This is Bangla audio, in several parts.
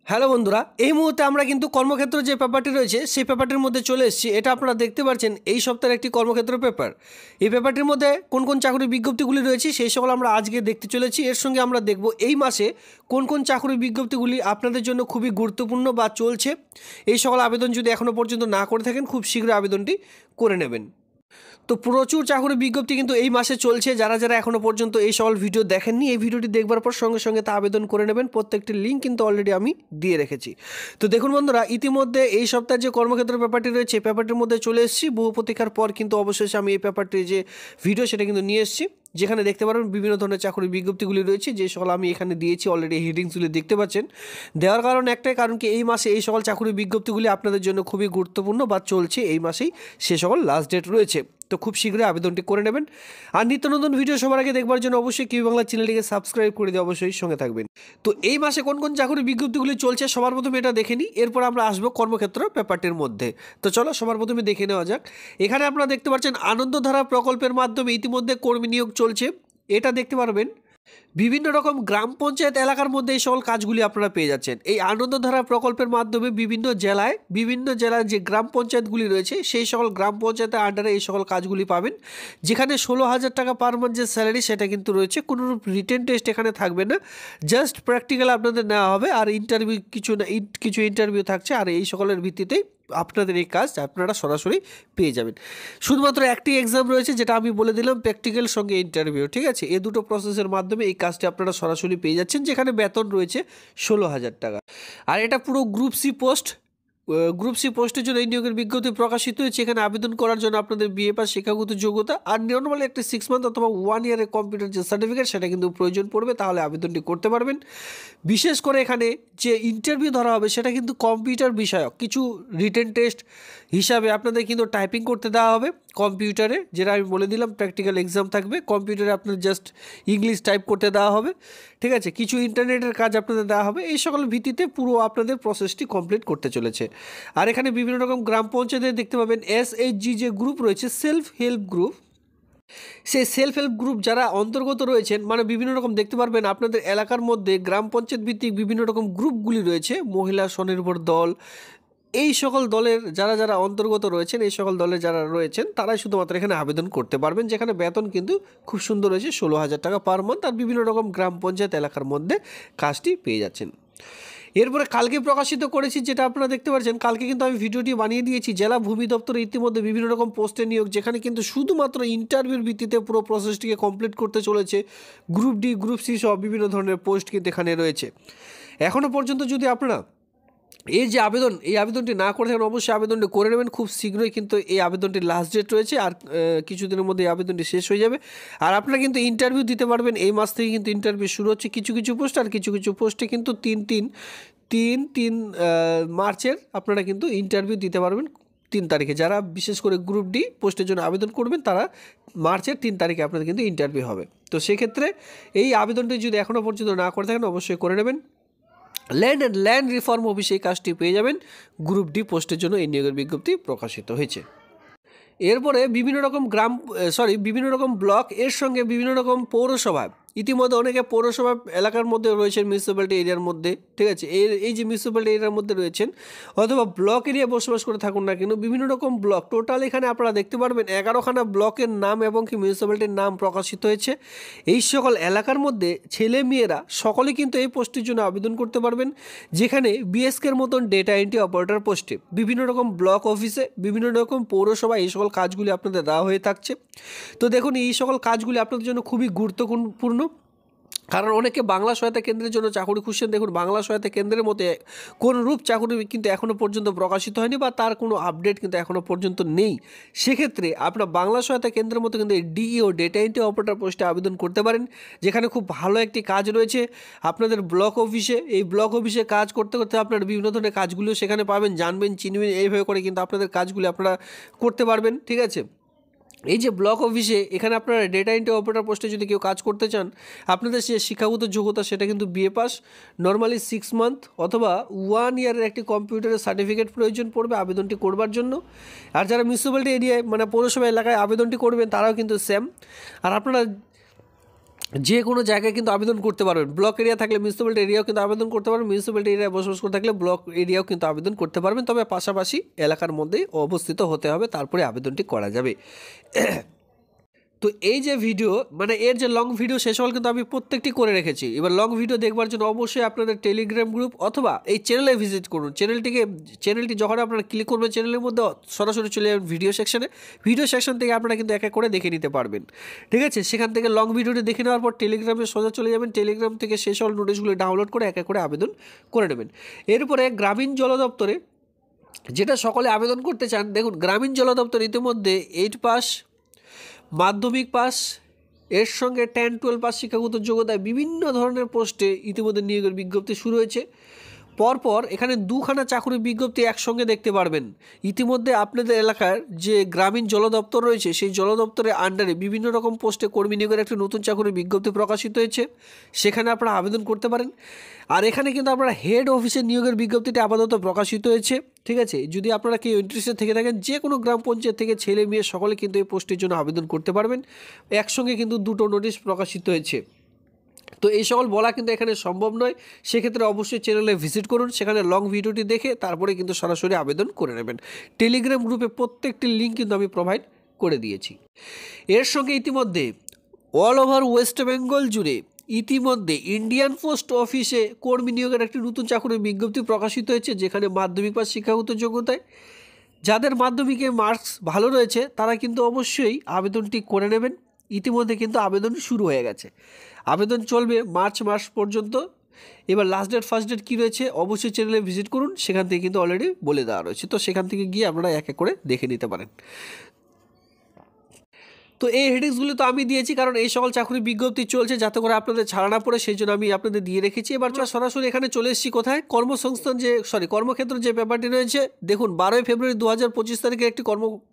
হ্যালো বন্ধুরা, এই মুহূর্তে আমরা কিন্তু কর্মক্ষেত্র যে পেপারটি রয়েছে সেই পেপারটির মধ্যে চলে এসেছি। এটা আপনারা দেখতে পাচ্ছেন এই সপ্তাহের একটি কর্মক্ষেত্র পেপার। এই পেপারটির মধ্যে কোন কোন চাকরির বিজ্ঞপ্তিগুলি রয়েছে সেই সকল আমরা আজকে দেখতে চলেছি। এর সঙ্গে আমরা দেখব এই মাসে কোন কোন চাকরির বিজ্ঞপ্তিগুলি আপনাদের জন্য খুবই গুরুত্বপূর্ণ বা চলছে। এই সকল আবেদন যদি এখনও পর্যন্ত না করে থাকেন খুব শীঘ্রই আবেদনটি করে নেবেন। তো প্রচুর চাকরির বিজ্ঞপ্তি কিন্তু এই মাসে চলছে। যারা যারা এখনও পর্যন্ত এই সকল ভিডিও দেখেননি, এই ভিডিওটি দেখবার পর সঙ্গে সঙ্গে তা আবেদন করে নেবেন। প্রত্যেকটি লিঙ্ক কিন্তু অলরেডি আমি দিয়ে রেখেছি। তো দেখুন বন্ধুরা, ইতিমধ্যে এই সপ্তাহের যে কর্মক্ষেত্র পেপারটি রয়েছে পেপারটির মধ্যে চলে এসেছি। বহু প্রতীক্ষার পর কিন্তু অবশেষে আমি এই পেপারটির যে ভিডিও সেটা কিন্তু নিয়ে এসেছি, যেখানে দেখতে পারবেন বিভিন্ন ধরনের চাকরির বিজ্ঞপ্তিগুলি রয়েছে, যে সকল আমি এখানে দিয়েছি অলরেডি হেডিংসগুলি দেখতে পাচ্ছেন। দেওয়ার কারণ একটাই, কারণ কি এই মাসে এই সকল চাকরির বিজ্ঞপ্তিগুলি আপনাদের জন্য খুবই গুরুত্বপূর্ণ বা চলছে। এই মাসেই সে সকল লাস্ট ডেট রয়েছে। তো খুব শীঘ্রই আবেদনটি করে নেবেন। আর নিত্য নতুন ভিডিও সবার আগে দেখবার জন্য অবশ্যই কিউ বাংলা চ্যানেলটিকে সাবস্ক্রাইব করে দিয়ে অবশ্যই সঙ্গে থাকবেন। তো এই মাসে কোন কোন চাকরির বিজ্ঞপ্তিগুলি চলছে সবার প্রথমে এটা দেখে নিই, এরপর আমরা আসবো কর্মক্ষেত্র পেপারটির মধ্যে। তো চলো সবার প্রথমে দেখে নেওয়া যাক। এখানে আপনারা দেখতে পাচ্ছেন আনন্দধারা প্রকল্পের মাধ্যমে ইতিমধ্যে কর্মী নিয়োগ চলছে। এটা দেখতে পারবেন বিভিন্ন রকম গ্রাম পঞ্চায়েত এলাকার মধ্যে এই সকল কাজগুলি আপনারা পেয়ে যাচ্ছেন। এই আনন্দধারা প্রকল্পের মাধ্যমে বিভিন্ন জেলায় যে গ্রাম পঞ্চায়েতগুলি রয়েছে সেই সকল গ্রাম পঞ্চায়েতের আন্ডারে এই সকল কাজগুলি পাবেন, যেখানে 16,000 টাকা পার মান্থ যে স্যালারি সেটা কিন্তু রয়েছে। কোনো রিটেন টেস্ট এখানে থাকবে না, জাস্ট প্র্যাকটিক্যাল আপনাদের নেওয়া হবে। আর ইন্টারভিউ কিছু ইন্টারভিউ থাকছে, আর এই সকলের ভিত্তিতেই আপনাদের এই কাজ আপনারা সরাসরি পেয়ে যাবেন। শুধুমাত্র একটি এক্সাম রয়েছে, যেটা আমি বলে দিলাম, প্র্যাকটিক্যাল সঙ্গে ইন্টারভিউ। ঠিক আছে, এই দুটো প্রসেসের মাধ্যমে এই কাজটি আপনারা সরাসরি পেয়ে যাচ্ছেন, যেখানে বেতন রয়েছে 16,000 টাকা। আর এটা পুরো গ্রুপ সি পোস্টের জন্য এই নিয়োগের বিজ্ঞপ্তি প্রকাশিত হয়েছে। এখানে আবেদন করার জন্য আপনাদের বিএ পাস শিক্ষাগত যোগ্যতা আর নর্মালি একটা 6 মান্থ অথবা 1 ইয়ারের কম্পিউটার যে সার্টিফিকেট সেটা কিন্তু প্রয়োজন পড়বে, তাহলে আবেদনটি করতে পারবেন। বিশেষ করে এখানে যে ইন্টারভিউ ধরা হবে সেটা কিন্তু কম্পিউটার বিষয়ক, কিছু রিটেন টেস্ট হিসাবে আপনাদের কিন্তু টাইপিং করতে দেওয়া হবে কম্পিউটারে, যেটা আমি বলে দিলাম প্র্যাকটিক্যাল এক্সাম থাকবে। কম্পিউটারে আপনার জাস্ট ইংলিশ টাইপ করতে দেওয়া হবে। ঠিক আছে, কিছু ইন্টারনেটের কাজ আপনাদের দেওয়া হবে। এই সকল ভিত্তিতে পুরো আপনাদের প্রসেসটি কমপ্লিট করতে চলেছে। আর এখানে বিভিন্ন রকম গ্রাম পঞ্চায়েতে দেখতে পাবেন SHG যে গ্রুপ রয়েছে, সেলফ হেল্প গ্রুপ, সেই সেলফ হেল্প গ্রুপ যারা অন্তর্গত রয়েছেন, মানে বিভিন্ন রকম দেখতে পারবেন আপনাদের এলাকার মধ্যে গ্রাম পঞ্চায়েত ভিত্তিক বিভিন্ন রকম গ্রুপগুলি রয়েছে। মহিলা স্বনির্ভর দল, এই সকল দলের যারা যারা অন্তর্গত রয়েছেন, এই সকল দলে যারা রয়েছেন তারাই শুধুমাত্র এখানে আবেদন করতে পারবেন, যেখানে বেতন কিন্তু খুব সুন্দর রয়েছে 16,000 টাকা পার মান্থ। আর বিভিন্ন রকম গ্রাম পঞ্চায়েত এলাকার মধ্যে কাজটি পেয়ে যাচ্ছেন। এরপরে কালকে প্রকাশিত করেছি, যেটা আপনারা দেখতে পাচ্ছেন, কালকে কিন্তু আমি ভিডিওটি বানিয়ে দিয়েছি। জেলা ভূমি দপ্তরে ইতিমধ্যে বিভিন্ন রকম পোস্টে নিয়োগ, যেখানে কিন্তু শুধুমাত্র ইন্টারভিউর ভিত্তিতে পুরো প্রসেসটিকে কমপ্লিট করতে চলেছে। গ্রুপ ডি, গ্রুপ সি সহ বিভিন্ন ধরনের পোস্ট কিন্তু এখানে রয়েছে। এখনও পর্যন্ত যদি আপনারা এই আবেদনটি না করে থাকেন অবশ্যই আবেদনটি করে নেবেন। খুব শীঘ্রই কিন্তু এই আবেদনটির লাস্ট ডেট রয়েছে, আর কিছুদিনের মধ্যে এই আবেদনটি শেষ হয়ে যাবে। আর আপনারা কিন্তু ইন্টারভিউ দিতে পারবেন। এই মাস থেকে কিন্তু ইন্টারভিউ শুরু হচ্ছে। কিছু পোস্ট, আর কিছু পোস্টে কিন্তু 3 মার্চের আপনারা কিন্তু ইন্টারভিউ দিতে পারবেন 3 তারিখে। যারা বিশেষ করে গ্রুপ ডি পোস্টের জন্য আবেদন করবেন তারা মার্চের 3 তারিখে আপনাদের কিন্তু ইন্টারভিউ হবে। তো সেক্ষেত্রে এই আবেদনটি যদি এখনও পর্যন্ত না করে থাকেন অবশ্যই করে নেবেন। ল্যান্ড রিফর্ম অফিসে এই কাজটি পেয়ে যাবেন। গ্রুপ ডি পোস্টের জন্য এই নিয়োগের বিজ্ঞপ্তি প্রকাশিত হয়েছে। এরপরে বিভিন্ন রকম ব্লক, এর সঙ্গে বিভিন্ন রকম পৌরসভা, ইতিমধ্যে অনেকে পৌরসভা এলাকার মধ্যে রয়েছেন, মিউনিসিপ্যালিটি এরিয়ার মধ্যে। ঠিক আছে, এই যে মিউনিসিপ্যালিটি এরিয়ার মধ্যে রয়েছেন অথবা ব্লক এরিয়া বসবাস করে থাকুন না কেন, বিভিন্ন রকম ব্লক, টোটাল এখানে আপনারা দেখতে পারবেন 11খানা ব্লকের নাম এবং কি মিউনিসিপ্যালিটির নাম প্রকাশিত হয়েছে। এই সকল এলাকার মধ্যে ছেলে মেয়েরা সকলে কিন্তু এই পোস্টের জন্য আবেদন করতে পারবেন, যেখানে বিএসকের মতন ডেটা এন্ট্রি অপারেটর পোস্টে বিভিন্ন রকম ব্লক অফিসে, বিভিন্ন রকম পৌরসভা এই সকল কাজগুলি আপনাদের দেওয়া হয়ে থাকছে। তো দেখুন, এই সকল কাজগুলি আপনাদের জন্য খুবই গুরুত্বপূর্ণ, কারণ অনেকে বাংলা সহায়তা কেন্দ্রের জন্য চাকরি খুঁজছেন। দেখুন, বাংলা সহায়তা কেন্দ্রের মধ্যে কোন রূপ চাকরি কিন্তু এখনও পর্যন্ত প্রকাশিত হয়নি, বা তার কোনো আপডেট কিন্তু এখনও পর্যন্ত নেই। সেক্ষেত্রে আপনার বাংলা সহায়তা কেন্দ্রের মধ্যে কিন্তু এই ডিইও, ডেটা এন্ট্রি অপারেটর পোস্টে আবেদন করতে পারেন, যেখানে খুব ভালো একটি কাজ রয়েছে আপনাদের ব্লক অফিসে। এই ব্লক অফিসে কাজ করতে করতে আপনার বিভিন্ন ধরনের কাজগুলিও সেখানে পাবেন, জানবেন, চিনবেন। এইভাবে করে কিন্তু আপনাদের কাজগুলি আপনারা করতে পারবেন। ঠিক আছে, এই যে ব্লক অফিসে এখানে আপনারা ডেটা এন্ট্রি অপারেটর পোস্টে যদি কেউ কাজ করতে চান, আপনাদের যে শিক্ষাগত যোগ্যতা সেটা কিন্তু বিএ পাস, নর্মালি 6 মান্থ অথবা 1 ইয়ারের একটি কম্পিউটারের সার্টিফিকেট প্রয়োজন পড়বে আবেদনটি করবার জন্য। আর যারা মিউনিসিপ্যালিটি এরিয়ায় মানে পৌরসভা এলাকায় আবেদনটি করবেন তারাও কিন্তু সেম। আর আপনারা যে কোনো জায়গায় কিন্তু আবেদন করতে পারবেন। ব্লক এরিয়া থাকলে মিউনিসিপ্যালিটি এরিয়াও কিন্তু আবেদন করতে পারবেন, মিউনিসিপ্যালিটি এরিয়ায় বসবাস করে থাকলে ব্লক এরিয়াও কিন্তু আবেদন করতে পারবেন, তবে পাশাপাশি এলাকার মধ্যেই অবস্থিত হতে হবে, তারপরে আবেদনটি করা যাবে। তো এই যে ভিডিও মানে এর যে লং ভিডিও সে সকল কিন্তু আমি প্রত্যেকটি করে রেখেছি। এবার লং ভিডিও দেখবার জন্য অবশ্যই আপনাদের টেলিগ্রাম গ্রুপ অথবা এই চ্যানেলে ভিজিট করুন। চ্যানেলটি যখন আপনারা ক্লিক করবেন চ্যানেলের মধ্যে সরাসরি চলে যাবেন ভিডিও সেকশনে। ভিডিও সেকশন থেকে আপনারা কিন্তু এক এক করে দেখে নিতে পারবেন, ঠিক আছে। সেখান থেকে লং ভিডিওটি দেখে নেওয়ার পর টেলিগ্রামে সোজা চলে যাবেন, টেলিগ্রাম থেকে সেই সকল নোটিশগুলো ডাউনলোড করে এক এক করে আবেদন করে নেবেন। এরপরে গ্রামীণ জল দপ্তরে যেটা সকলে আবেদন করতে চান, দেখুন গ্রামীণ জল দপ্তর ইতিমধ্যে 8 পাস, মাধ্যমিক পাস, এর সঙ্গে 10-12 পাস শিক্ষাগত যোগ্যতায় বিভিন্ন ধরনের পোস্টে ইতিমধ্যে নিয়োগের বিজ্ঞপ্তি শুরু হয়েছে। পরপর এখানে দুখানা চাকরির বিজ্ঞপ্তি একসঙ্গে দেখতে পারবেন। ইতিমধ্যে আপনাদের এলাকার যে গ্রামীণ জল দপ্তর রয়েছে সেই জল দপ্তরের আন্ডারে বিভিন্ন রকম পোস্টে কর্মী নিয়োগের একটি নতুন চাকরির বিজ্ঞপ্তি প্রকাশিত হয়েছে, সেখানে আপনারা আবেদন করতে পারেন। আর এখানে কিন্তু আপনারা হেড অফিসের নিয়োগের বিজ্ঞপ্তিটি আপাতত প্রকাশিত হয়েছে, ঠিক আছে। যদি আপনারা কেউ ইন্টারেস্টেড থেকে থাকেন যে কোনো গ্রাম পঞ্চায়েত থেকে ছেলে মেয়ে সকলে কিন্তু এই পোস্টের জন্য আবেদন করতে পারবেন। একসঙ্গে কিন্তু দুটো নোটিশ প্রকাশিত হয়েছে। তো এই সকল বলা কিন্তু এখানে সম্ভব নয়, সেক্ষেত্রে অবশ্যই চ্যানেলে ভিজিট করুন, সেখানে লং ভিডিওটি দেখে তারপরে কিন্তু সরাসরি আবেদন করে নেবেন। টেলিগ্রাম গ্রুপে প্রত্যেকটি লিঙ্ক কিন্তু আমি প্রোভাইড করে দিয়েছি। এর সঙ্গে ইতিমধ্যে অল ওভার ওয়েস্ট বেঙ্গল জুড়ে ইতিমধ্যে ইন্ডিয়ান পোস্ট অফিসে কর্মী নিয়োগের একটি নতুন চাকরির বিজ্ঞপ্তি প্রকাশিত হয়েছে, যেখানে মাধ্যমিক পাস শিক্ষাগত যোগ্যতায় যাদের মাধ্যমিকে মার্কস ভালো রয়েছে তারা কিন্তু অবশ্যই আবেদনটি করে নেবেন। ইতিমধ্যে কিন্তু আবেদন শুরু হয়ে গেছে, আবেদন চলবে মার্চ মাস পর্যন্ত। এবার লাস্ট ডেট ফার্স্ট ডেট কী রয়েছে অবশ্যই চ্যানেলে ভিজিট করুন, সেখান থেকে কিন্তু অলরেডি বলে দেওয়া রয়েছে, তো সেখান থেকে গিয়ে আপনারা এক এক করে দেখে নিতে পারেন। তো এই হেডিংসগুলো তো আমি দিয়েছি কারণ এই সকল চাকরির বিজ্ঞপ্তি চলছে, যাতে করে আপনাদের ছাড়া না পড়ে সেই জন্য আমি আপনাদের দিয়ে রেখেছি। এবার সরাসরি এখানে চলে এসেছি কোথায়, কর্মসংস্থান কর্মক্ষেত্র যে পেপারটি রয়েছে। দেখুন 12 ফেব্রুয়ারি 2025 তারিখে একটি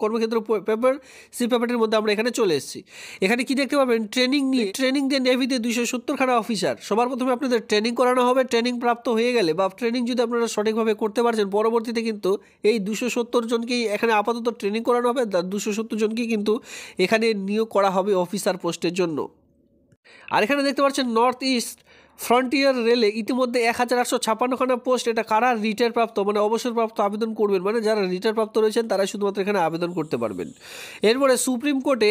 কর্মক্ষেত্র পেপার, সেই পেপারটির মধ্যে আমরা এখানে চলে এসেছি। এখানে কি দেখতে পাবেন, ট্রেনিং দিয়ে নেভিতে 270 খানা অফিসার। সবার প্রথমে আপনাদের ট্রেনিং করানো হবে, ট্রেনিং প্রাপ্ত হয়ে গেলে বা ট্রেনিং যদি আপনারা সঠিকভাবে করতে পারছেন, পরবর্তীতে কিন্তু এই 270 জনকেই এখানে আপাতত ট্রেনিং করানো হবে, 270 জনকেই কিন্তু এখানে নিয়োগ করা হবে অফিসার পোস্টের জন্য। আর এখানে দেখতে পাচ্ছেন নর্থ ইস্ট ফ্রন্টিয়ার রেলে ইতিমধ্যে 1856 খানা পোস্ট। এটা কারা রিটায়ার প্রাপ্ত মানে অবসরপ্রাপ্ত আবেদন করবেন, মানে যারা রিটায়ার প্রাপ্ত রয়েছেন তারা শুধুমাত্র এখানে আবেদন করতে পারবেন। এরপরে সুপ্রিম কোর্টে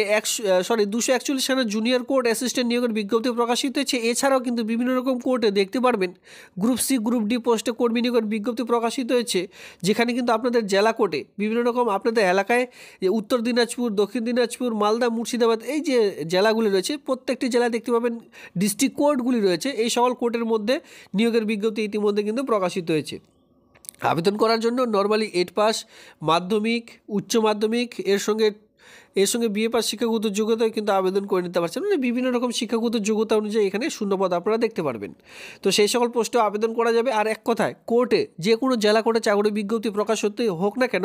241 খানা জুনিয়র কোর্ট অ্যাসিস্ট্যান্ট নিয়োগের বিজ্ঞপ্তি প্রকাশিত হয়েছে। এছাড়াও কিন্তু বিভিন্ন রকম কোর্টে দেখতে পারবেন গ্রুপ সি গ্রুপ ডি পোস্টে কর্মী নিয়োগের বিজ্ঞপ্তি প্রকাশিত হয়েছে, যেখানে কিন্তু আপনাদের জেলা কোর্টে বিভিন্ন রকম আপনাদের এলাকায় যে উত্তর দিনাজপুর, দক্ষিণ দিনাজপুর, মালদা, মুর্শিদাবাদ এই যে জেলাগুলি রয়েছে প্রত্যেকটি জেলায় দেখতে পাবেন ডিস্ট্রিক্ট কোর্টগুলি রয়েছে, এই সকল কোর্টের মধ্যে নিয়োগের বিজ্ঞপ্তি ইতিমধ্যে কিন্তু প্রকাশিত হয়েছে। আবেদন করার জন্য নর্মালি 8 পাস, মাধ্যমিক, উচ্চ মাধ্যমিক, এর সঙ্গে বিএ পাস শিক্ষাগত যোগ্যতায় কিন্তু আবেদন করে নিতে পারছেন। মানে বিভিন্ন রকম শিক্ষাগত যোগ্যতা অনুযায়ী এখানে শূন্যপদ আপনারা দেখতে পারবেন। তো সেই সকল পোস্টে আবেদন করা যাবে। আর এক কথায় কোর্টে যে কোনো জেলা কোর্টে চাকরি বিজ্ঞপ্তি প্রকাশ হতে হোক না কেন,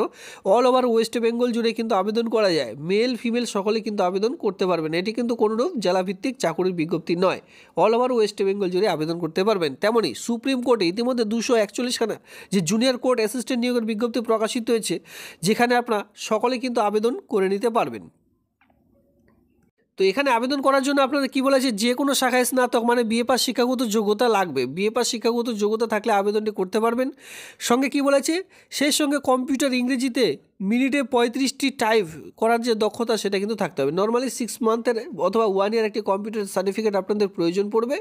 অল ওভার ওয়েস্ট বেঙ্গল জুড়ে কিন্তু আবেদন করা যায়। মেল ফিমেল সকলে কিন্তু আবেদন করতে পারবেন। এটি কিন্তু কোনোরূপ জেলাভিত্তিক চাকরির বিজ্ঞপ্তি নয়, অল ওভার ওয়েস্ট বেঙ্গল জুড়ে আবেদন করতে পারবেন। তেমনই সুপ্রিম কোর্টে ইতিমধ্যে 241 খানা যে জুনিয়র কোর্ট অ্যাসিস্ট্যান্ট নিয়োগের বিজ্ঞপ্তি প্রকাশিত হয়েছে, যেখানে আপনারা সকলে কিন্তু আবেদন করে নিতে পারবেন। তো এখানে আবেদন করার জন্য আপনাদের কী বলেছে, যে কোনো শাখায় স্নাতক মানে বিএ পাস শিক্ষাগত যোগ্যতা লাগবে। বিএ পাস শিক্ষাগত যোগ্যতা থাকলে আবেদনটি করতে পারবেন। সঙ্গে কি বলেছে, সেই সঙ্গে কম্পিউটার ইংরেজিতে মিনিটে 35টি টাইপ করার যে দক্ষতা সেটা কিন্তু থাকতে হবে। নর্মালি 6 মান্থের অথবা 1 ইয়ার একটি কম্পিউটার সার্টিফিকেট আপনাদের প্রয়োজন পড়বে।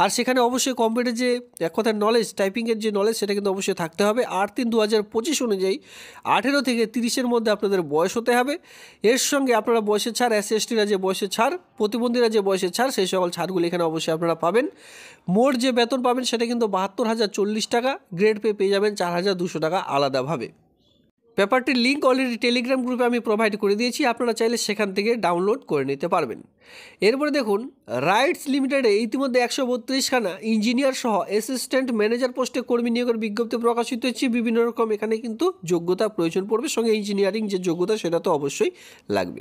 আর সেখানে অবশ্যই কম্পিউটার যে এক কথার নলেজ, টাইপিংয়ের যে নলেজ সেটা কিন্তু অবশ্যই থাকতে হবে। 8/3/2025 অনুযায়ী 18 থেকে 30-এর মধ্যে আপনাদের বয়স হতে হবে। এর সঙ্গে আপনারা বয়সের ছাড়, SC/STরা যে বয়সের ছাড়, প্রতিবন্ধীরা যে বয়সের ছাড়, সেই সকল ছাড়গুলি এখানে অবশ্যই আপনারা পাবেন। মোট যে বেতন পাবেন সেটা কিন্তু 72,040 টাকা, গ্রেড পে পেয়ে যাবেন 4,200 টাকা আলাদাভাবে। পেপারটির লিঙ্ক অলরেডি টেলিগ্রাম গ্রুপে আমি প্রোভাইড করে দিয়েছি, আপনারা চাইলে সেখান থেকে ডাউনলোড করে নিতে পারবেন। এরপরে দেখুন রাইটস লিমিটেডে ইতিমধ্যে 132 খানা ইঞ্জিনিয়ার সহ অ্যাসিস্ট্যান্ট ম্যানেজার পোস্টে কর্মী নিয়োগের বিজ্ঞপ্তি প্রকাশিত হয়েছে। বিভিন্ন রকম এখানে কিন্তু যোগ্যতা প্রয়োজন পড়বে, সঙ্গে ইঞ্জিনিয়ারিং যে যোগ্যতা সেটা তো অবশ্যই লাগবে।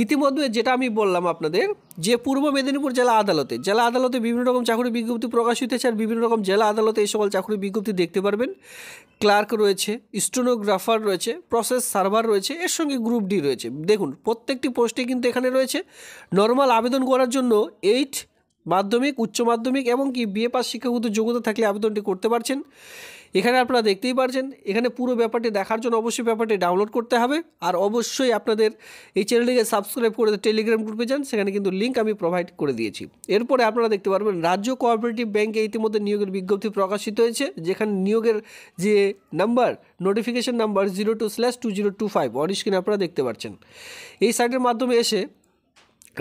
ইতিমধ্যে যেটা আমি বললাম আপনাদের, যে পূর্ব মেদিনীপুর জেলা আদালতে বিভিন্ন রকম চাকরি বিজ্ঞপ্তি প্রকাশিত হয়েছে। আর বিভিন্ন রকম জেলা আদালতে এই সকল চাকরি বিজ্ঞপ্তি দেখতে পারবেন। ক্লার্ক রয়েছে, স্টেনোগ্রাফার রয়েছে, প্রসেস সার্ভার রয়েছে, এর সঙ্গে গ্রুপ ডি রয়েছে। দেখুন প্রত্যেকটি পোস্টে কিন্তু এখানে রয়েছে। নর্মাল আবেদন করার জন্য 8 মাধ্যমিক, উচ্চ মাধ্যমিক এবং কি বিএ পাস শিক্ষাগত যোগ্যতা থাকলে আবেদনটি করতে পারছেন। এখানে আপনারা দেখতেই পারছেন। এখানে পুরো ব্যাপারটি দেখার জন্য অবশ্যই ব্যাপারটি ডাউনলোড করতে হবে। আর অবশ্যই আপনাদের এই চ্যানেলটিকে সাবস্ক্রাইব করে টেলিগ্রাম গ্রুপে যান, সেখানে কিন্তু লিঙ্ক আমি প্রোভাইড করে দিয়েছি। এরপরে আপনারা দেখতে পারবেন রাজ্য কোঅপারেটিভ ব্যাংকে ইতিমধ্যে নিয়োগের বিজ্ঞপ্তি প্রকাশিত হয়েছে, যেখানে নিয়োগের যে নাম্বার, নোটিফিকেশন নাম্বার 02/2025 অন স্ক্রিনে আপনারা দেখতে পাচ্ছেন। এই সাইটের মাধ্যমে এসে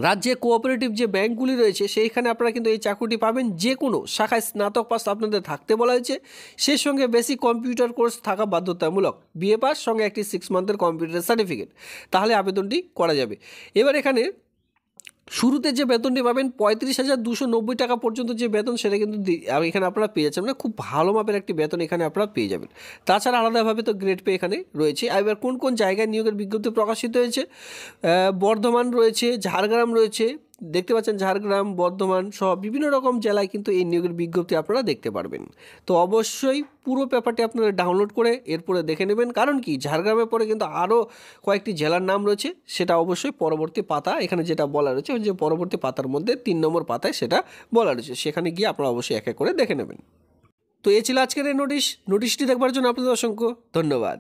রাজ্যে কোঅপারেটিভ যে ব্যাঙ্কগুলি রয়েছে সেইখানে আপনারা কিন্তু এই চাকরিটি পাবেন। যে কোনো শাখায় স্নাতক পাস আপনাদের থাকতে বলা হয়েছে, সেই সঙ্গে বেসিক কম্পিউটার কোর্স থাকা বাধ্যতামূলক, বিএ পাস সঙ্গে একটি 6 মান্থের কম্পিউটার সার্টিফিকেট, তাহলে আবেদনটি করা যাবে। এবার এখানে শুরুতে যে বেতনটি পাবেন 35,290 টাকা পর্যন্ত যে বেতন, সেটা কিন্তু এখানে আপনারা পেয়ে যাচ্ছেন, মানে খুব ভালো মাপের একটি বেতন এখানে আপনারা পেয়ে যাবেন। তাছাড়া আলাদাভাবে তো গ্রেড পে এখানে রয়েছে। এবার কোন কোন জায়গায় নিয়োগের বিজ্ঞপ্তি প্রকাশিত হয়েছে, বর্ধমান রয়েছে, ঝাড়গ্রাম রয়েছে, দেখতে পাচ্ছেন ঝাড়গ্রাম, বর্ধমান সহ বিভিন্ন রকম জেলায় কিন্তু এই নিয়োগের বিজ্ঞপ্তি আপনারা দেখতে পারবেন। তো অবশ্যই পুরো পেপারটি আপনারা ডাউনলোড করে এরপরে দেখে নেবেন, কারণ কি ঝাড়গ্রামের পরে কিন্তু আরও কয়েকটি জেলার নাম রয়েছে, সেটা অবশ্যই পরবর্তী পাতা এখানে যেটা বলা রয়েছে, যে পরবর্তী পাতার মধ্যে 3 নম্বর পাতায় সেটা বলা রয়েছে, সেখানে গিয়ে আপনারা অবশ্যই এক এক করে দেখে নেবেন। তো এই ছিল আজকের এই নোটিশটি দেখবার জন্য আপনাদের অসংখ্য ধন্যবাদ।